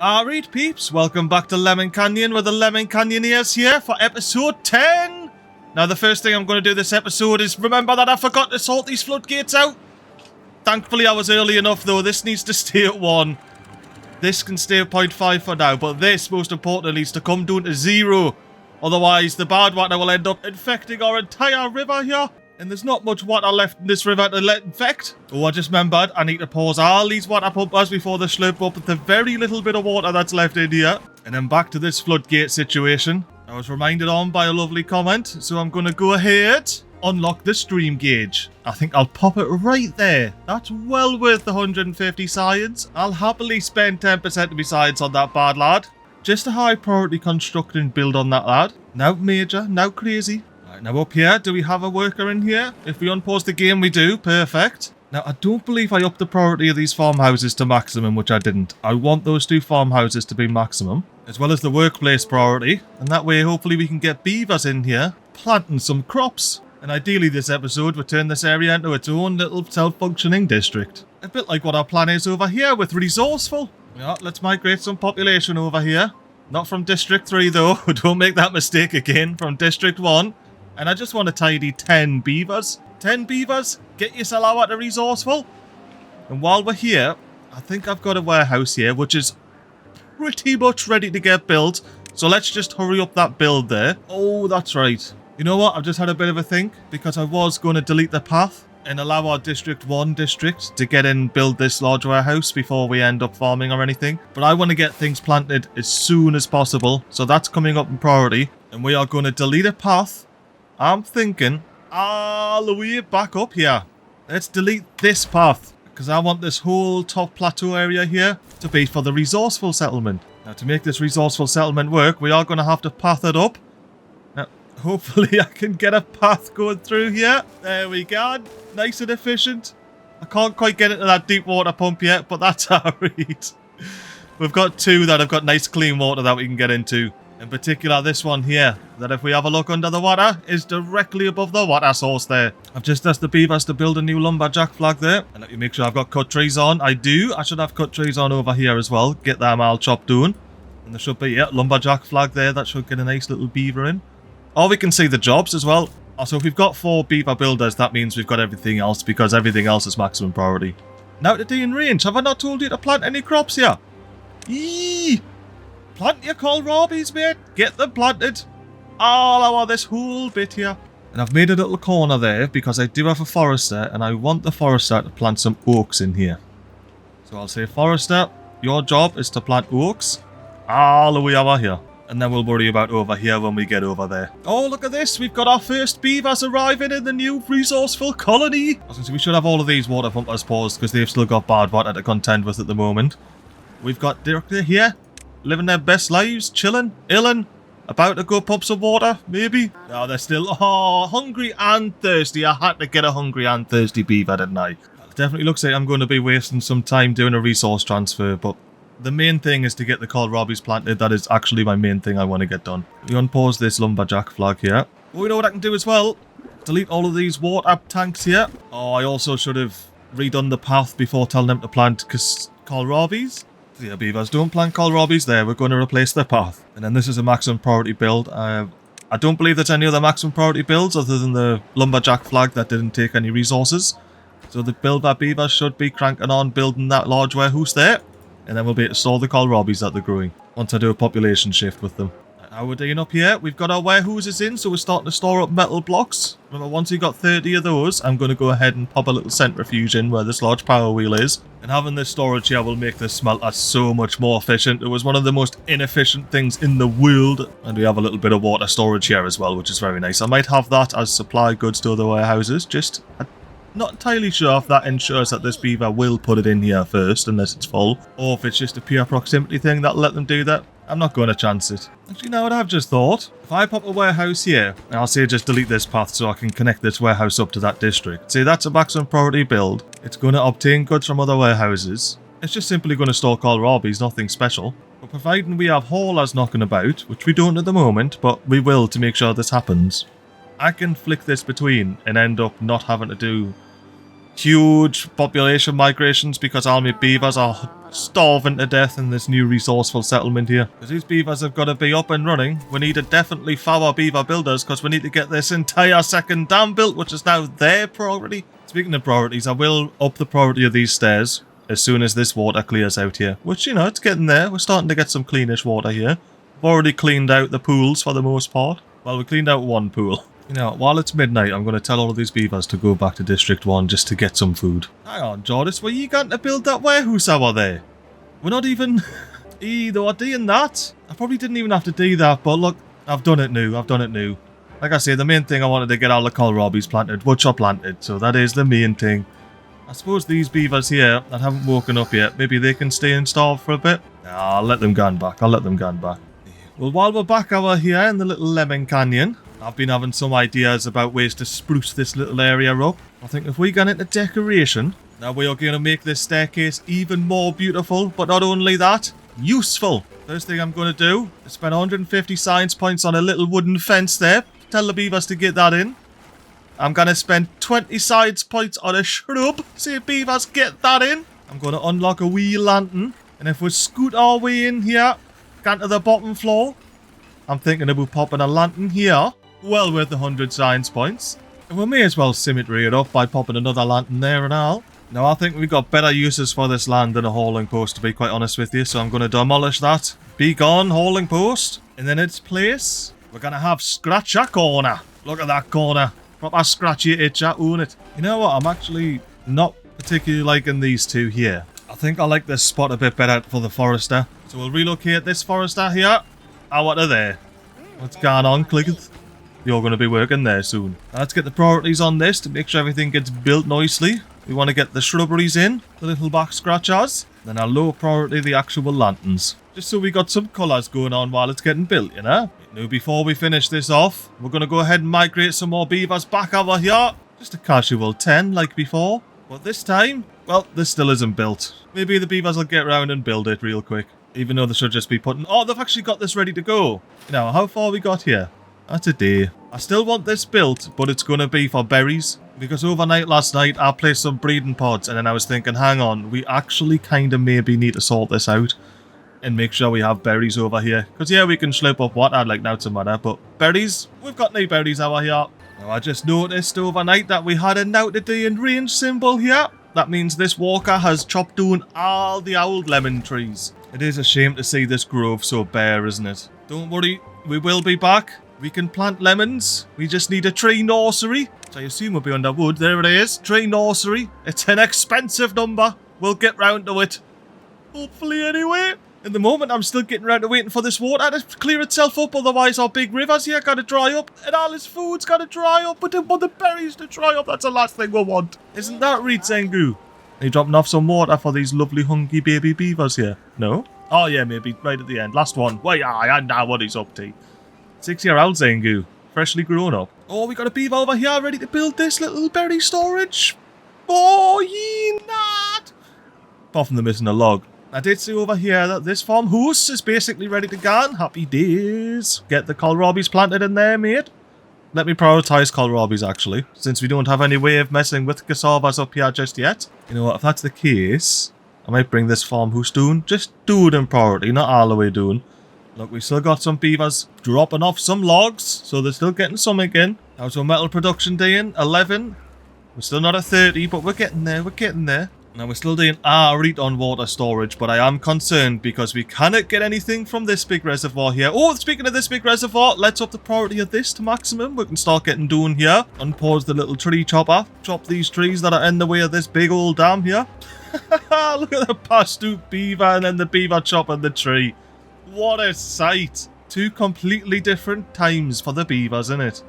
Alright peeps, welcome back to Lemon Canyon with the Lemon Canyoneers here for episode 10! Now the first thing I'm going to do this episode is remember that I forgot to sort these floodgates out. Thankfully I was early enough though, this needs to stay at 1. This can stay at 0.5 for now, but this most importantly needs to come down to 0. Otherwise the badwater will end up infecting our entire river here. And there's not much water left in this river to let infect. Oh, I just remembered, I need to pause all these water pumpers before they slurp up the very little bit of water that's left in here. And then back to this floodgate situation. I was reminded on by a lovely comment, so I'm going to go ahead, unlock the stream gauge. I think I'll pop it right there. That's well worth the 150 science. I'll happily spend 10% of my science on that bad lad. Just a high priority construct and build on that lad. Now major, now crazy. Now up here, do we have a worker in here? If we unpause the game, we do. Perfect. Now, I don't believe I upped the priority of these farmhouses to maximum, which I didn't. I want those 2 farmhouses to be maximum, as well as the workplace priority. And that way, hopefully, we can get beavers in here, planting some crops. And ideally, this episode would turn this area into its own little self-functioning district. A bit like what our plan is over here with Resourceful. Yeah, let's migrate some population over here. Not from District 3, though. Don't make that mistake again. From District 1. And I just want to tidy 10 beavers. 10 beavers, get yourself out to Resourceful. And while we're here, I think I've got a warehouse here, which is pretty much ready to get built. So let's just hurry up that build there. Oh, that's right. You know what? I've just had a bit of a think, because I was going to delete the path and allow our District 1 district to get in and build this large warehouse before we end up farming or anything. But I want to get things planted as soon as possible. So that's coming up in priority. And we are going to delete a path. I'm thinking all the way back up here. Let's delete this path, because I want this whole top plateau area here to be for the resourceful settlement. Now, to make this resourceful settlement work, we are going to have to path it up. Now, hopefully I can get a path going through here. There we go. Nice and efficient. I can't quite get into that deep water pump yet, but that's alright. We've got 2 that have got nice clean water that we can get into. In particular, this one here, that if we have a look under the water, is directly above the water source there. I've just asked the beavers to build a new lumberjack flag there. And let me make sure I've got cut trees on. I do. I should have cut trees on over here as well. Get them all chopped down. And there should be, yeah, lumberjack flag there. That should get a nice little beaver in. Or we can see the jobs as well. Also, if we've got 4 beaver builders, that means we've got everything else, because everything else is maximum priority. Now to D in range. Have I not told you to plant any crops here? Eee! Plant your kohlrabies, mate. Get them planted. All over this whole bit here. And I've made a little corner there because I do have a forester and I want the forester to plant some oaks in here. So I'll say, forester, your job is to plant oaks all the way over here. And then we'll worry about over here when we get over there. Oh, look at this. We've got our first beavers arriving in the new resourceful colony. I was going to say, we should have all of these water pumpers paused because they've still got bad water to contend with at the moment. We've got directly here. Living their best lives, chilling, illin', about to go pump some water, maybe. Oh, they're still, hungry and thirsty. I had to get a hungry and thirsty beaver, didn't I? It definitely looks like I'm going to be wasting some time doing a resource transfer, but the main thing is to get the kohlrabies planted. That is actually my main thing I want to get done. We unpause this lumberjack flag here. Oh, you know what I can do as well? Delete all of these water tanks here. Oh, I also should have redone the path before telling them to plant kohlrabies. Yeah, beavers, don't plant kohlrabies there. We're going to replace the path. And then this is a maximum priority build. I don't believe there's any other maximum priority builds other than the lumberjack flag that didn't take any resources. So the build that beavers should be cranking on building that large warehouse there. And then we'll be able to store the kohlrabies that they're growing once I do a population shift with them. Now we're doing up here, we've got our warehouses in, so we're starting to store up metal blocks. Remember, once we've got 30 of those, I'm going to go ahead and pop a little centrifuge in where this large power wheel is. And having this storage here will make this smelter so much more efficient. It was one of the most inefficient things in the world. And we have a little bit of water storage here as well, which is very nice. I might have that as supply goods to other warehouses. Just, I'm not entirely sure if that ensures that this beaver will put it in here first, unless it's full. Or if it's just a pure proximity thing that'll let them do that. I'm not going to chance it. Actually, now what I've just thought, if I pop a warehouse here, and I'll say just delete this path so I can connect this warehouse up to that district. Say that's a maximum priority build. It's going to obtain goods from other warehouses. It's just simply going to store kohlrabies, nothing special. But providing we have haulers knocking about, which we don't at the moment, but we will to make sure this happens, I can flick this between and end up not having to do huge population migrations because all my beavers are starving to death in this new resourceful settlement here. Because these beavers have got to be up and running. We need to definitely our beaver builders because we need to get this entire second dam built, which is now their priority. Speaking of priorities, I will up the priority of these stairs as soon as this water clears out here. Which, you know, it's getting there. We're starting to get some cleanish water here. We've already cleaned out the pools for the most part. Well, we cleaned out one pool. You know, while it's midnight, I'm going to tell all of these beavers to go back to District 1 just to get some food. Hang on, Jordis, were you going to build that warehouse over there? We're not even... either doing that. I probably didn't even have to do that, but look, I've done it new. I've done it new. Like I say, the main thing I wanted to get all the kohlrabies planted, which are planted, so that is the main thing. I suppose these beavers here that haven't woken up yet, maybe they can stay and starve for a bit. Nah, I'll let them go back. I'll let them go back. Well, while we're back over here in the little Lemon Canyon, I've been having some ideas about ways to spruce this little area up. I think if we get into decoration, now we are going to make this staircase even more beautiful, but not only that, useful. First thing I'm going to do is spend 150 science points on a little wooden fence there. Tell the beavers to get that in. I'm going to spend 20 science points on a shrub. See if beavers get that in. I'm going to unlock a wee lantern. And if we scoot our way in here, down to the bottom floor, I'm thinking about popping a lantern here. Well worth 100 science points. And we may as well symmetry it up by popping another lantern there and all. Now, I think we've got better uses for this land than a hauling post, to be quite honest with you. So I'm going to demolish that. Be gone, hauling post. And in its place, we're going to have Scratcher Corner. Look at that corner. Proper scratchy itcher, own it. You know what? I'm actually not particularly liking these two here. I think I like this spot a bit better for the forester. So we'll relocate this forester here. Out of there. What's going on, Clicketh? You're going to be working there soon. Now let's get the priorities on this to make sure everything gets built nicely. We want to get the shrubberies in, the little back scratchers. Then our low priority, the actual lanterns. Just so we got some colours going on while it's getting built, you know? Now, before we finish this off, we're going to go ahead and migrate some more beavers back over here. Just a casual 10 like before. But this time, well, this still isn't built. Maybe the beavers will get around and build it real quick. Even though they should just be putting... Oh, they've actually got this ready to go. Now, how far we got here? That's a day. I still want this built, but it's going to be for berries. Because overnight last night, I placed some breeding pods, and then I was thinking, hang on, we actually kind of maybe need to sort this out. And make sure we have berries over here. Because yeah, we can slip up water, like now to matter. But berries, we've got no berries over here. Now, I just noticed overnight that we had a now to do in range symbol here. That means this walker has chopped down all the old lemon trees. It is a shame to see this grove so bare, isn't it? Don't worry, we will be back. We can plant lemons. We just need a tree nursery. So I assume we'll be under wood. There it is. Tree nursery. It's an expensive number. We'll get round to it. Hopefully anyway. In the moment, I'm still getting around to waiting for this water to clear itself up. Otherwise, our big rivers here got to dry up. And all this food's got to dry up. But they want the berries to dry up. That's the last thing we want. Isn't that right, Zengu? Are you dropping off some water for these lovely hungry baby beavers here? No? Oh, yeah, maybe. Right at the end. Last one. Wait, I know what he's up to. 6-year-old Zengu. Freshly grown up. Oh, we got a beaver over here ready to build this little berry storage. Oh, ye not! Apart from the missing a log. I did see over here that this farmhouse is basically ready to go. Happy days. Get the kohlrabies planted in there, mate. Let me prioritise kohlrabies, actually, since we don't have any way of messing with cassavas up here just yet. You know what, if that's the case, I might bring this farmhouse down. Just do it in priority, not all the way down. Look, we still got some beavers dropping off some logs, so they're still getting some again. How's our metal production doing? 11. We're still not at 30, but we're getting there, we're getting there. Now, we're still doing read on water storage, but I am concerned because we cannot get anything from this big reservoir here. Oh, speaking of this big reservoir, let's up the priority of this to maximum. We can start getting down here. Unpause the little tree chopper. Chop these trees that are in the way of this big old dam here. Look at the pastu beaver and then the beaver chopping the tree. What a sight. Two completely different times for the beavers, isn't it?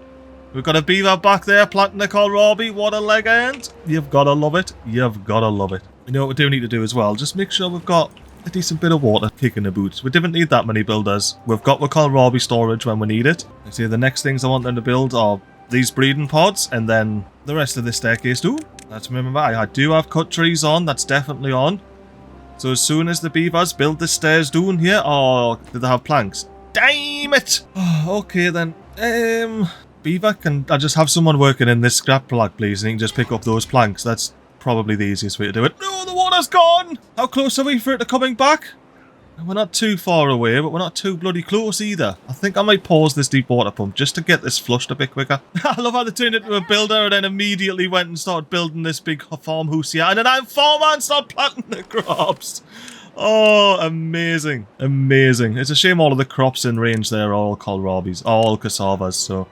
We've got a beaver back there planting a kohlrabi. What a legend. You've got to love it. You've got to love it. You know what we do need to do as well? Just make sure we've got a decent bit of water kicking the boots. We didn't need that many builders. We've got the kohlrabi storage when we need it. You see, the next things I want them to build are these breeding pods and then the rest of the staircase too. Let's remember, I do have cut trees on. That's definitely on. So as soon as the beavers build the stairs down here, or did they have planks? Damn it! Okay then. Beaver, can I just have someone working in this scrap block, please? And you can just pick up those planks. That's probably the easiest way to do it. No, the water's gone! How close are we for it to coming back? We're not too far away, but we're not too bloody close either. I think I might pause this deep water pump just to get this flushed a bit quicker. I love how they turned it into a builder and then immediately went and started building this big farmhouse here. And then I'm farmer and start planting the crops. Oh, amazing. Amazing. It's a shame all of the crops in range there are all kohlrabies, all cassavas, so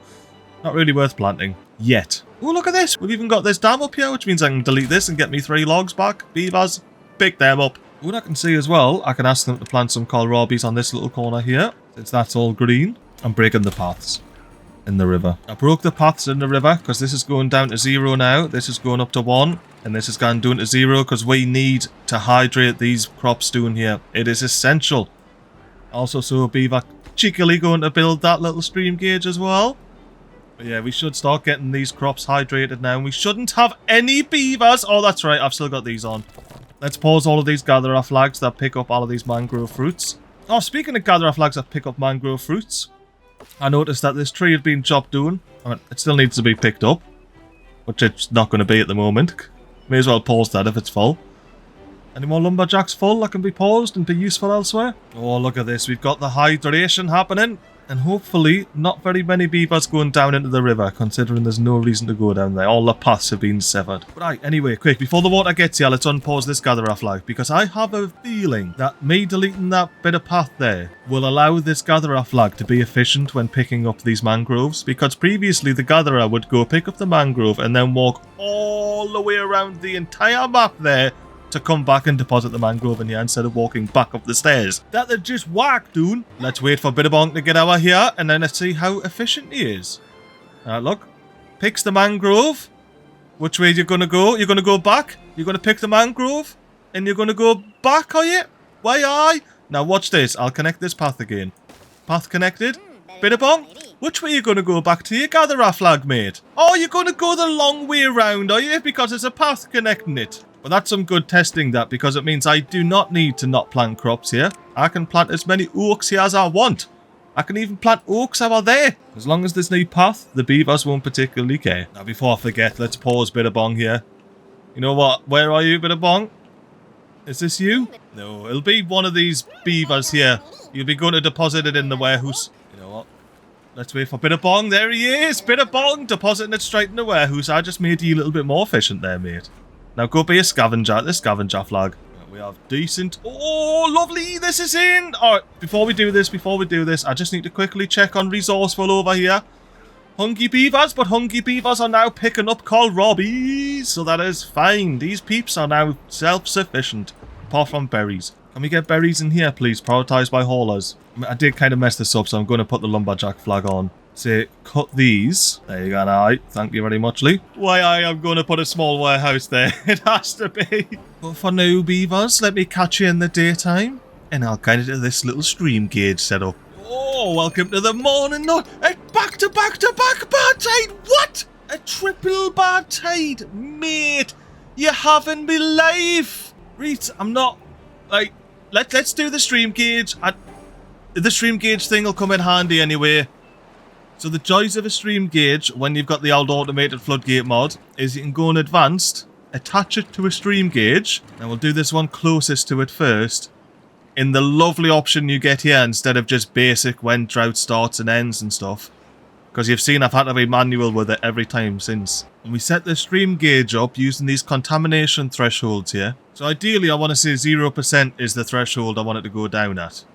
not really worth planting. Yet. Oh, look at this. We've even got this dam up here, which means I can delete this and get me 3 logs back. Beavers, pick them up. What I can see as well, I can ask them to plant some kohlrabies on this little corner here. Since that's all green, I'm breaking the paths in the river. I broke the paths in the river because this is going down to 0 now. This is going up to 1. And this is going down to 0 because we need to hydrate these crops down here. It is essential. Also, so Beaver cheekily going to build that little stream gauge as well. But yeah, we should start getting these crops hydrated now. And we shouldn't have any beavers. Oh, that's right. I've still got these on. Let's pause all of these gatherer flags that pick up all of these mangrove fruits. Oh, speaking of gatherer flags that pick up mangrove fruits, I noticed that this tree had been chopped down. I mean, it still needs to be picked up, which it's not going to be at the moment. May as well pause that if it's full. Any more lumberjacks full that can be paused and be useful elsewhere? Oh, look at this. We've got the hydration happening. And hopefully not very many beavers going down into the river, considering there's no reason to go down there. All the paths have been severed. Right, anyway, quick, before the water gets here, let's unpause this gatherer flag, because I have a feeling that me deleting that bit of path there will allow this gatherer flag to be efficient when picking up these mangroves, because previously the gatherer would go pick up the mangrove and then walk all the way around the entire map there to come back and deposit the mangrove in here instead of walking back up the stairs. That'd just whack, dude. Let's wait for Bitterbonk to get over here and then let's see how efficient he is. Look. Picks the mangrove. Which way are you going to go? You're going to go back? You're going to pick the mangrove? And you're going to go back, are you? Why, aye? Now watch this. I'll connect this path again. Path connected. Bitterbonk. Which way are you going to go back to your gatherer flag, mate? Oh, you're going to go the long way round, are you? Because there's a path connecting it. But that's some good testing, that, because it means I do not need to not plant crops here. I can plant as many oaks here as I want. I can even plant oaks over there. As long as there's no path, the beavers won't particularly care. Now, before I forget, let's pause Bitterbong here. You know what? Where are you, Bitterbong? Is this you? No, it'll be one of these beavers here. You'll be going to deposit it in the warehouse. You know what? Let's wait for Bitterbong. There he is! Bitterbong depositing it straight in the warehouse. I just made you a little bit more efficient there, mate. Now go be a scavenger at the scavenger flag. We have decent... Oh, lovely! This is in! Alright, before we do this, I just need to quickly check on resourceful over here. Hungry beavers, but hungry beavers are now picking up kohlrabies, so that is fine. These peeps are now self-sufficient, apart from berries. Can we get berries in here, please? Prioritised by haulers. I did kind of mess this up, so I'm going to put the lumberjack flag on. Say, cut these. There you go, alright. Thank you very much, Lee. Why, I am going to put a small warehouse there. It has to be. But for now, beavers, let me catch you in the daytime, and I'll kind of do this little stream gauge setup. Oh, welcome to the morning. No, back to back Badtide. What? A triple Badtide, mate. You're having me live. Reet, I'm not, like, let's do the stream gauge. The stream gauge thing will come in handy anyway. So the joys of a stream gauge, when you've got the old automated Floodgate mod, is you can go in advanced, attach it to a stream gauge, and we'll do this one closest to it first, in the lovely option you get here, instead of just basic when drought starts and ends and stuff. Because you've seen I've had to be manual with it every time since. And we set the stream gauge up using these contamination thresholds here. So ideally I want to say 0% is the threshold I want it to go down at.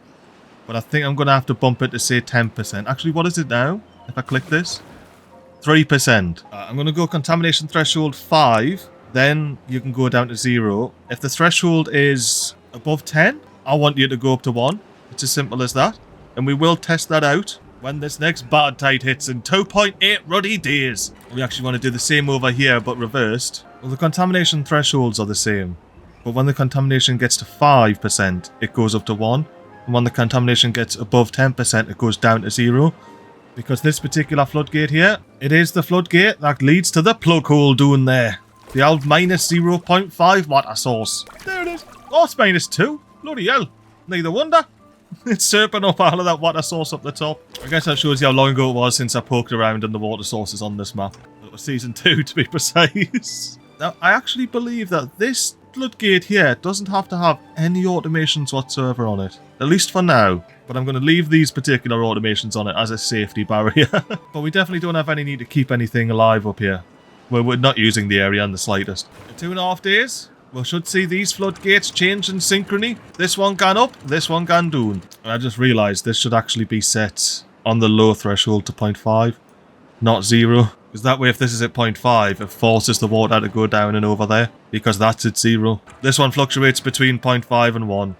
But I think I'm going to have to bump it to say 10%. Actually, what is it now? If I click this, 3%. I'm going to go contamination threshold 5. Then you can go down to 0. If the threshold is above 10, I want you to go up to 1. It's as simple as that. And we will test that out when this next Badtide hits in 2.8 ruddy days. We actually want to do the same over here, but reversed. Well, the contamination thresholds are the same. But when the contamination gets to 5%, it goes up to 1. And when the contamination gets above 10%, it goes down to 0. Because this particular floodgate here, it is the floodgate that leads to the plug hole down there. The old minus 0.5 water source. There it is. Oh, it's minus 2. Bloody hell. Neither wonder. It's serping up all of that water source up the top. I guess that shows you how long ago it was since I poked around in the water sources on this map. It was season 2 to be precise. Now, I actually believe that this floodgate here doesn't have to have any automations whatsoever on it. At least for now. But I'm going to leave these particular automations on it as a safety barrier. But we definitely don't have any need to keep anything alive up here. We're not using the area in the slightest. In 2.5 days, we should see these floodgates change in synchrony. This one gone up, this one gone down. And I just realised this should actually be set on the low threshold to 0.5, not 0. Because that way, if this is at 0.5, it forces the water to go down and over there. Because that's at 0. This one fluctuates between 0.5 and 1.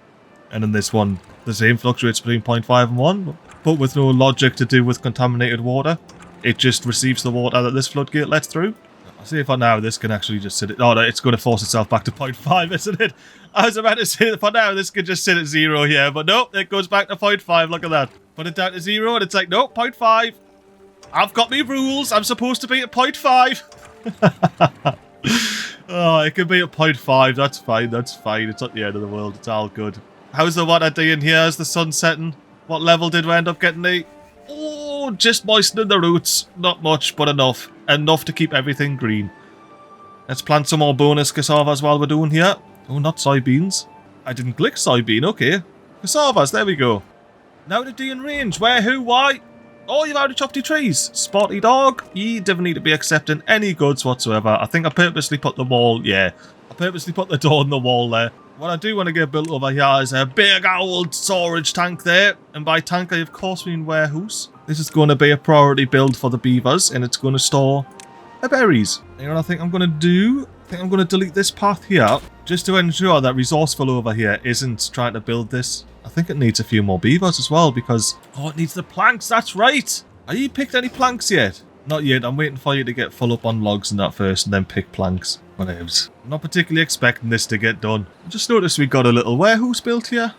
And then this one, the same, fluctuates between 0.5 and 1. But with no logic to do with contaminated water. It just receives the water that this floodgate lets through. I'll see if for now this can actually just sit... Oh, no, it's going to force itself back to 0.5, isn't it? I was about to say that for now this could just sit at 0 here. But no, it goes back to 0.5. Look at that. Put it down to 0 and it's like, no, 0.5. I've got me rules. I'm supposed to be at 0.5. Oh, it can be at 0.5. That's fine. That's fine. It's not the end of the world. It's all good. How's the water doing here as the sun's setting? What level did we end up getting to? Oh, just moistening the roots. Not much, but enough. Enough to keep everything green. Let's plant some more bonus cassavas while we're doing here. Oh, not soybeans. I didn't click soybean. Okay. Cassavas. There we go. Now to D in range. Where, who, why? Oh, you've already chopped your trees. Spotty dog. You don't need to be accepting any goods whatsoever. I think I purposely put the wall... Yeah. I purposely put the door on the wall there. What I do want to get built over here is a big old storage tank there. And by tank, I of course mean warehouse. This is going to be a priority build for the beavers. And it's going to store the berries. You know what I think I'm going to do? I think I'm going to delete this path here. Just to ensure that Resourceful over here isn't trying to build this. I think it needs a few more beavers as well because... Oh, it needs the planks. That's right. Have you picked any planks yet? Not yet. I'm waiting for you to get full up on logs and that first and then pick planks. Whatevs. I'm not particularly expecting this to get done. I just noticed we got a little warehouse built here.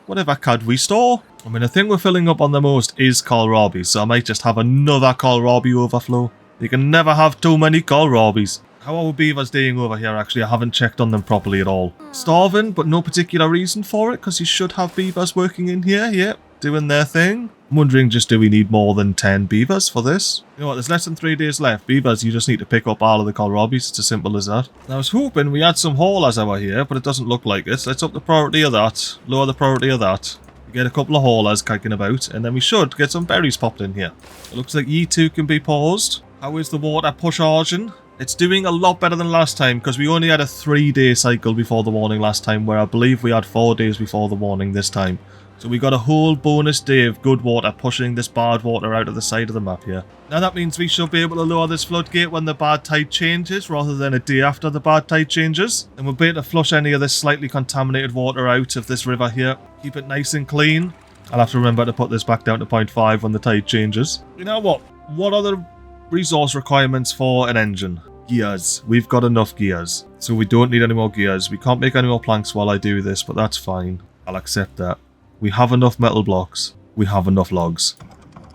Whatever could we store? I mean, the thing we're filling up on the most is kohlrabi, so I might just have another kohlrabi overflow. You can never have too many kohlrabis. How are our beavers doing over here, actually? I haven't checked on them properly at all. Starving, but no particular reason for it, because you should have beavers working in here. Yep, doing their thing. I'm wondering, just do we need more than 10 beavers for this? You know what, there's less than 3 days left. Beavers, you just need to pick up all of the kohlrabis. It's as simple as that. Now, I was hoping we had some haulers over here, but it doesn't look like it. Let's up the priority of that. Lower the priority of that. We get a couple of haulers kicking about, and then we should get some berries popped in here. It looks like ye two can be paused. How is the water pushing? It's doing a lot better than last time because we only had a 3-day cycle before the warning last time, where I believe we had 4 days before the warning this time. So we got a whole bonus day of good water pushing this bad water out of the side of the map here. Now that means we should be able to lower this floodgate when the bad tide changes rather than a day after the bad tide changes. And we'll be able to flush any of this slightly contaminated water out of this river here. Keep it nice and clean. I'll have to remember to put this back down to 0.5 when the tide changes. You know what? What are the resource requirements for an engine? Gears. We've got enough gears. So we don't need any more gears. We can't make any more planks while I do this, but that's fine. I'll accept that. We have enough metal blocks. We have enough logs.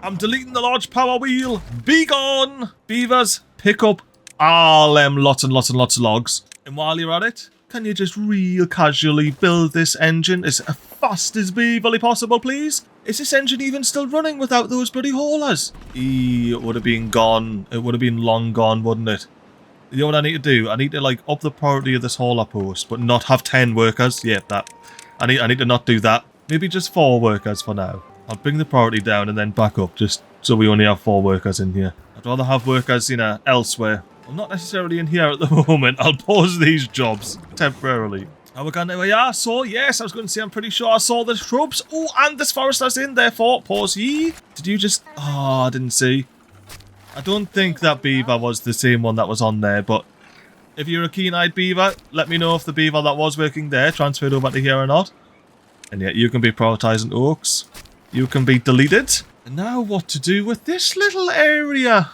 I'm deleting the large power wheel. Be gone! Beavers, pick up all them lots and lots and lots of logs. And while you're at it, can you just real casually build this engine as fast as beaverly possible, please? Is this engine even still running without those bloody haulers? It would have been gone. It would have been long gone, wouldn't it? You know what I need to do? I need to like up the priority of this hauler post, but not have 10 workers. Yeah, that. I need to not do that. Maybe just 4 workers for now. I'll bring the priority down and then back up, just so we only have 4 workers in here. I'd rather have workers, you know, elsewhere. Well, not necessarily in here at the moment. I'll pause these jobs temporarily. How we going to... Yeah, so, yes, I was going to say, I'm pretty sure I saw the shrubs. Oh, and this forester's in, therefore, pause ye. Did you just... Oh, I didn't see. I don't think that beaver was the same one that was on there, but if you're a keen-eyed beaver, let me know if the beaver that was working there transferred over to here or not. And yet you can be prioritising oaks. You can be deleted. And now what to do with this little area?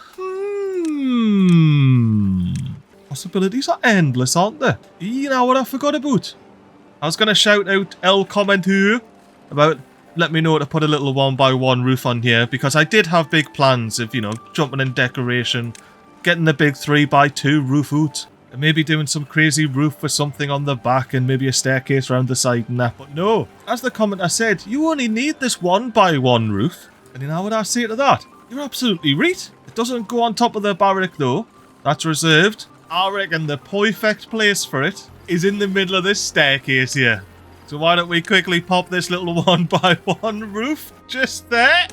Possibilities are endless, aren't they? You know what I forgot about? I was going to shout out El Commenteur about let me know to put a little 1x1 roof on here, because I did have big plans of, you know, jumping in decoration, getting the big 3x2 roof out, and maybe doing some crazy roof with something on the back and maybe a staircase around the side and that. But no, as the commenter said, you only need this 1x1 roof. And you know what I say to that? You're absolutely right. It doesn't go on top of the barrack though. That's reserved. I reckon the perfect place for it is in the middle of this staircase here. So why don't we quickly pop this little 1x1 roof just there?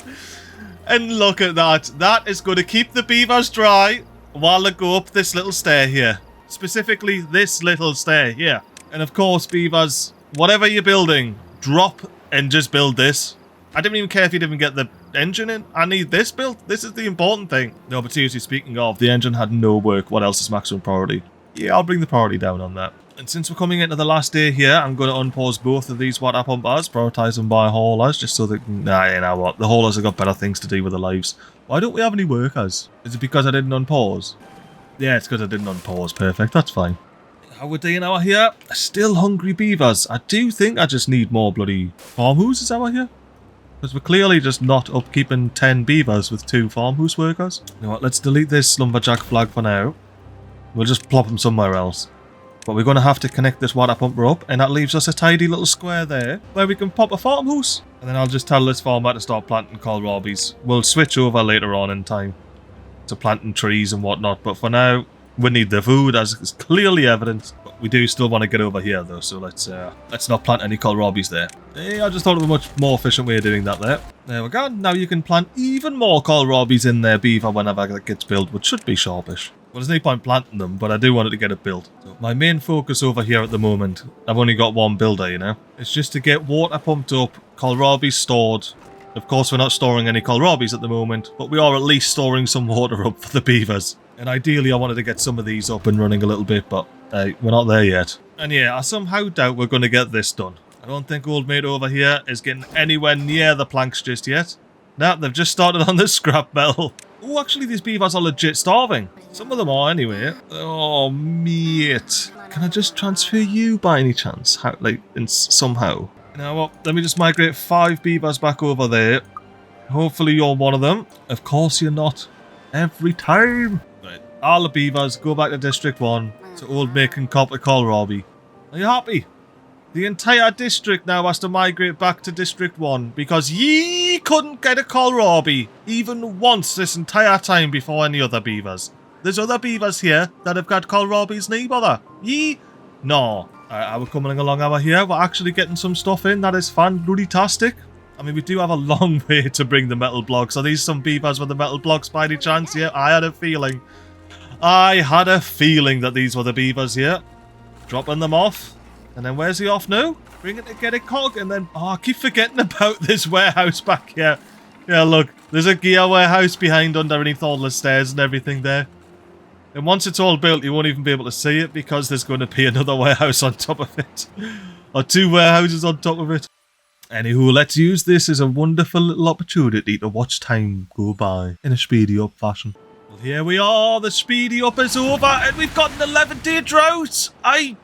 And look at that. That is going to keep the beavers dry while they go up this little stair here. Specifically this little stair here. And of course, beavers, whatever you're building, drop and just build this. I didn't even care if you didn't get the engine in. I need this built. This is the important thing. No, but seriously, speaking of, the engine had no work. What else is maximum priority? Yeah, I'll bring the priority down on that. And since we're coming into the last day here, I'm going to unpause both of these water pumpers, prioritise them by haulers, just so that... Nah, you know what? The haulers have got better things to do with their lives. Why don't we have any workers? Is it because I didn't unpause? Yeah, it's because I didn't unpause. Perfect, that's fine. How we're doing out here? Still hungry beavers. I do think I just need more bloody farmhouses out here. Because we're clearly just not upkeeping 10 beavers with 2 farmhouse workers. You know what, let's delete this lumberjack flag for now. We'll just plop them somewhere else. But we're going to have to connect this water pumper up, and that leaves us a tidy little square there where we can pop a farmhouse. And then I'll just tell this farmer to start planting kohlrabis. We'll switch over later on in time to planting trees and whatnot, but for now, we need the food, as is clearly evident. But we do still want to get over here though, so let's not plant any kohlrabis there. Hey, I just thought of a much more efficient way of doing that there. There we go. Now you can plant even more kohlrabis in there, beaver, whenever that gets built, which should be sharpish. Well, there's no point planting them, but I do want it to get it built. So my main focus over here at the moment, I've only got one builder, you know. It's just to get water pumped up, kohlrabis stored. Of course, we're not storing any kohlrabis at the moment, but we are at least storing some water up for the beavers. And ideally, I wanted to get some of these up and running a little bit, but we're not there yet. And yeah, I somehow doubt we're going to get this done. I don't think old mate over here is getting anywhere near the planks just yet. Nah, they've just started on the scrap metal. Oh, actually, these beavers are legit starving. Some of them are, anyway. Oh, mate. Can I just transfer you by any chance? How, somehow? You know what? Let me just migrate 5 beavers back over there. Hopefully you're one of them. Of course you're not. Every time. Right. All the beavers go back to District 1 so old mate can cop a kohlrabi. Are you happy? The entire district now has to migrate back to District 1 because ye couldn't get a kohlrabi even once this entire time before any other beavers. There's other beavers here that have got kohlrabis neither. Ye? No. We're coming along over here. We're actually getting some stuff in. That is fan-bloody-tastic. I mean, we do have a long way to bring the metal blocks. Are these some beavers with the metal blocks by any chance? Yeah, I had a feeling. I had a feeling that these were the beavers here. Dropping them off. And then where's he off now? Bring it to get a cog, and then... Oh, I keep forgetting about this warehouse back here. Yeah, look. There's a gear warehouse behind underneath all the stairs and everything there. And once it's all built, you won't even be able to see it because there's going to be another warehouse on top of it. Or 2 warehouses on top of it. Anywho, let's use this as a wonderful little opportunity to watch time go by in a speedy up fashion. Well, here we are. The speedy up is over, and we've got an 11-day drought. I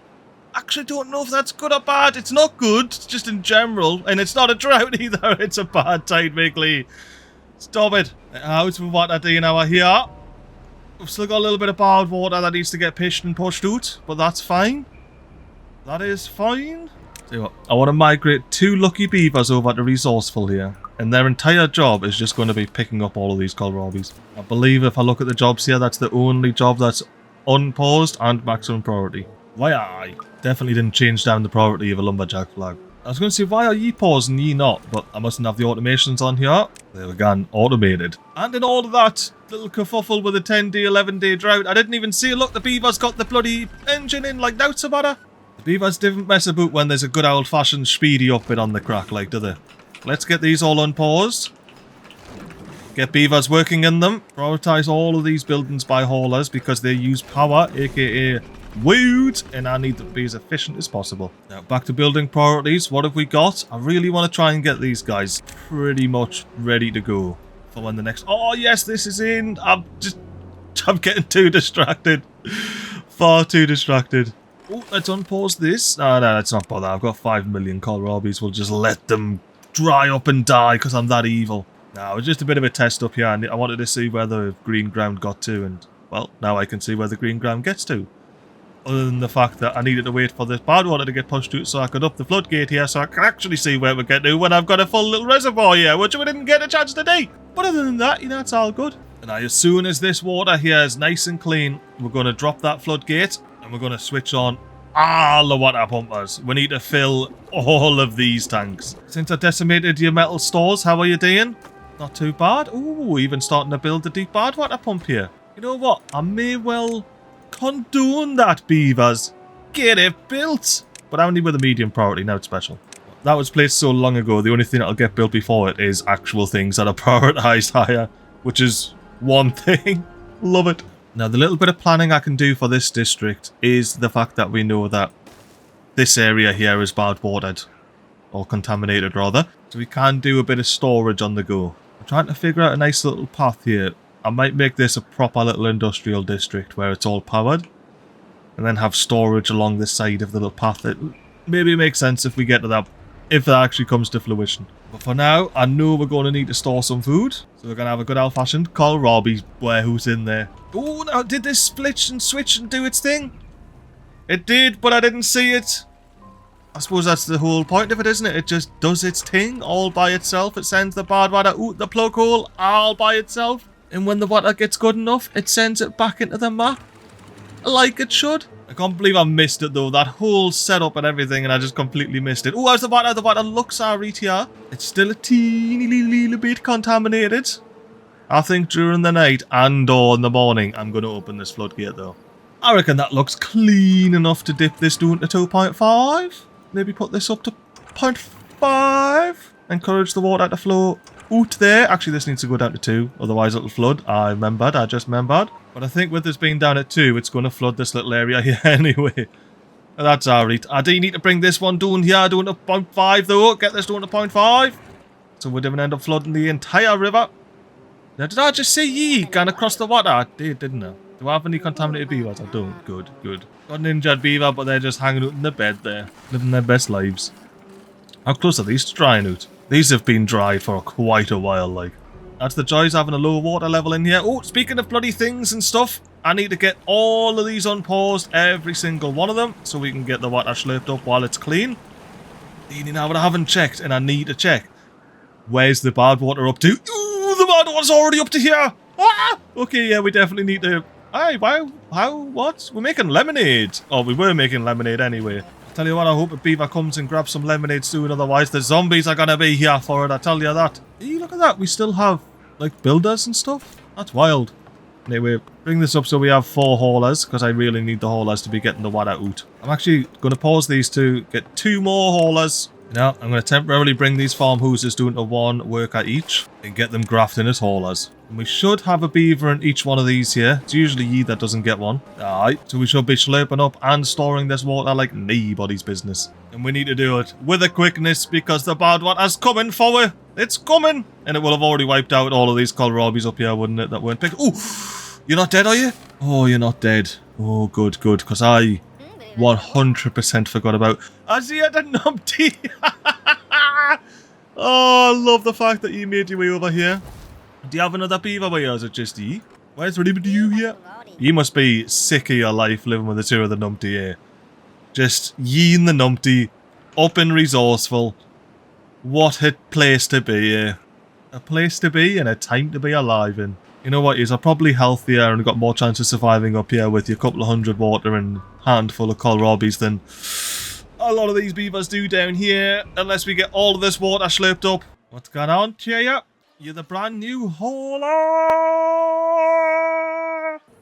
actually don't know if that's good or bad. It's not good, just in general. And it's not a drought either. It's a bad tide, MiGly. Stop it. How's the water doing over here? We've still got a little bit of bad water that needs to get pished and pushed out, but that's fine. That is fine. See what? I want to migrate 2 lucky beavers over to Resourceful here, and their entire job is just going to be picking up all of these kohlrabis. I believe if I look at the jobs here, that's the only job that's unpaused and maximum priority. Why I definitely didn't change down the priority of a lumberjack flag. I was going to say, why are ye paused and ye not? But I mustn't have the automations on here. There we go, automated. And in all of that little kerfuffle with a 10-day, 11-day drought, I didn't even see, look, the beavers got the bloody engine in like doubts about it. The beavers didn't mess about when there's a good old-fashioned speedy up bit on the crack, like, do they? Let's get these all unpaused. Get beavers working in them. Prioritise all of these buildings by haulers because they use power, aka wood, and I need to be as efficient as possible. Now, back to building priorities. What have we got? I really want to try and get these guys pretty much ready to go for when the next... Oh, yes, this is in. I'm getting too distracted. Far too distracted. Oh, let's unpause this. No, let's not bother. I've got 5 million kohlrabis. We'll just let them dry up and die because I'm that evil. No, it was just a bit of a test up here. And I wanted to see where the green ground got to. And, well, now I can see where the green ground gets to. Other than the fact that I needed to wait for this badwater to get pushed out so I could up the floodgate here so I can actually see where we get to when I've got a full little reservoir here, which we didn't get a chance to do. But other than that, you know, it's all good. And now, as soon as this water here is nice and clean, we're going to drop that floodgate and we're going to switch on all the water pumpers. We need to fill all of these tanks. Since I decimated your metal stores, how are you doing? Not too bad. Ooh, even starting to build a deep bad water pump here. You know what? I may well condone that, beavers. Get it built. But only with a medium priority, now it's special. That was placed so long ago, the only thing that'll get built before it is actual things that are prioritized higher, which is one thing. Love it. Now, the little bit of planning I can do for this district is the fact that we know that this area here is bad watered, or contaminated rather, so we can do a bit of storage on the go. I'm trying to figure out a nice little path here. I might make this a proper little industrial district where it's all powered, and then have storage along the side of the little path. It maybe makes sense if we get to that, if that actually comes to fruition. But for now, I know we're going to need to store some food, so we're going to have a good old-fashioned kohlrabi who's in there. Oh, now did this split and switch and do its thing? It did, but I didn't see it. I suppose that's the whole point of it, isn't it? It just does its thing all by itself. It sends the bad water out the plug hole all by itself. And when the water gets good enough, it sends it back into the map. Like it should. I can't believe I missed it though. That whole setup and everything, and I just completely missed it. Oh, how's the water? The water looks alright here. It's still a teeny little bit contaminated. I think during the night and or in the morning, I'm going to open this floodgate though. I reckon that looks clean enough to dip this down to 2.5. Maybe put this up to 0.5. Encourage the water to flow out there. Actually, this needs to go down to 2, otherwise it'll flood. I just remembered. But I think with this being down at 2, it's going to flood this little area here anyway. That's alright. I do need to bring this one down here, down to 0.5 though. Get this down to 0.5. So we didn't end up flooding the entire river. Now, did I just say ye going across the water? I did, didn't I? Do I have any contaminated beavers? I don't. Good, good. Got an injured beaver, but they're just hanging out in the bed there, living their best lives. How close are these to drying out? These have been dry for quite a while, like. That's the joys of having a low water level in here. Oh, speaking of bloody things and stuff, I need to get all of these unpaused, every single one of them, so we can get the water slurped up while it's clean. You know what I haven't checked, and I need to check. Where's the bad water up to? Ooh, the bad water's already up to here! Ah! Okay, yeah, we definitely need to... Aye, wow, how, what? We're making lemonade. Oh, we were making lemonade anyway. Tell you what, I hope a beaver comes and grabs some lemonade soon, otherwise the zombies are gonna be here for it, I tell you that. Hey, look at that, we still have, like, builders and stuff? That's wild. Anyway, bring this up so we have 4 haulers, because I really need the haulers to be getting the water out. I'm actually going to pause these two, get 2 more haulers. Now, I'm going to temporarily bring these farmhouses down to 1 worker each, and get them grafting as haulers. And we should have a beaver in each one of these here. It's usually ye that doesn't get one. Alright, so we should be slurping up and storing this water like nobody's business. And we need to do it with a quickness because the bad water's coming for it. It's coming! And it will have already wiped out all of these kohlrabis up here, wouldn't it, that weren't picked. Oh, you're not dead, are you? Oh, you're not dead. Oh, good, good, because I 100% forgot about... I see it, the numpty! Oh, I love the fact that you made your way over here. Do you have another beaver with you, or is it just ye? Where's anybody you here? You must be sick of your life living with the 2 of the numpty here. Just ye and the numpty, up and resourceful. What a place to be here. A place to be and a time to be alive in. You know what, you're probably healthier and got more chance of surviving up here with your couple of 100 water and handful of kohlrabis than a lot of these beavers do down here, unless we get all of this water slurped up. What's going on, Chia? You're the brand new hauler!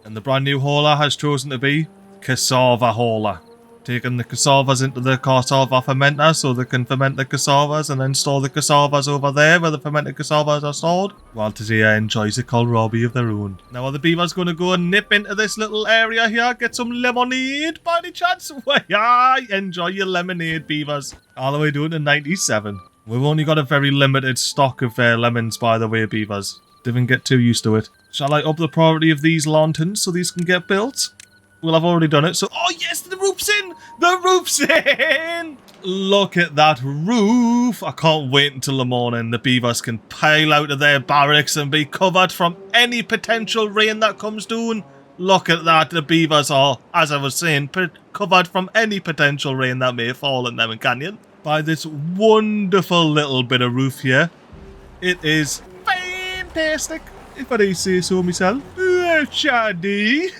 And the brand new hauler has chosen to be cassava hauler. Taking the cassavas into the cassava fermenter so they can ferment the cassavas and then store the cassavas over there where the fermented cassavas are stored. While Tazia enjoys a kohlrabi of their own. Now are the beavers going to go and nip into this little area here, get some lemonade by any chance? Yeah, enjoy your lemonade, beavers. All the way down to 97. We've only got a very limited stock of lemons, by the way, beavers. Didn't get too used to it. Shall I up the priority of these lanterns so these can get built? Well, I've already done it, so... Oh, yes, the roof's in! The roof's in! Look at that roof! I can't wait until the morning. The beavers can pile out of their barracks and be covered from any potential rain that comes down. Look at that. The beavers are, as I was saying, covered from any potential rain that may fall in Lemon Canyon by this wonderful little bit of roof here. It is fantastic. if I do say so myself. Shady.